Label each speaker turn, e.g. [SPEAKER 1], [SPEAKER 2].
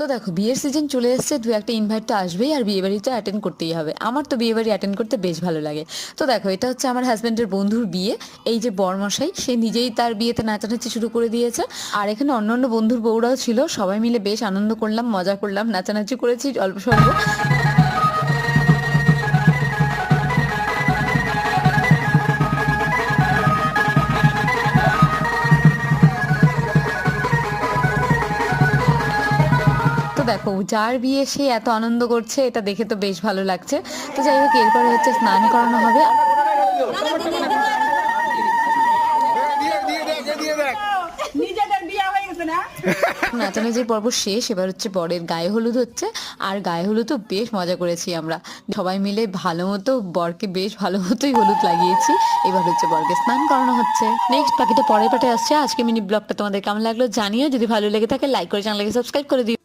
[SPEAKER 1] তো দেখো বিয়ের সিজন চলে এসেছে, দু একটা ইনভাইট তো আসবেই, আর বিয়ে বাড়ি তো অ্যাটেন্ড করতেই হবে। আমার তো বিয়ে বাড়ি অ্যাটেন্ড করতে বেশ ভালো লাগে। তো দেখো এটা হচ্ছে আমার হাজব্যান্ডের বন্ধুর বিয়ে। এই যে বরমশাই, সে নিজেই তার বিয়েতে নাচানাচি শুরু করে দিয়েছে। আর এখানে অন্য অন্য বন্ধুর বউরাও ছিল, সবাই মিলে বেশ আনন্দ করলাম, মজা করলাম, নাচানাচি করেছি অল্প স্বল্প। তো দেখো যার বিয়ে সে এত আনন্দ করছে, এটা দেখে তো বেশ ভালো লাগছে। তো যাই হোক, এরপরে হচ্ছে স্নান করানো হবে।
[SPEAKER 2] নিজেদের বিয়ে হয়ে গেছে না।
[SPEAKER 1] নাচানাচির পর্ব শেষ, এবার হচ্ছে বরের গায়ে হলুদ হচ্ছে। আর গায়ে হলুদও বেশ মজা করেছি আমরা সবাই মিলে, ভালো মতো বরকে বেশ ভালো মতোই হলুদ লাগিয়েছি। এবার হচ্ছে বরকে স্নান করানো হচ্ছে। নেক্সট বাকিটা পরের পাটে আসছে। আজকে মিনি ব্লগটা তোমাদের কেমন লাগলো জানিও, যদি ভালো লেগে থাকে লাইক করে চ্যানেলকে সাবস্ক্রাইব করে দিও।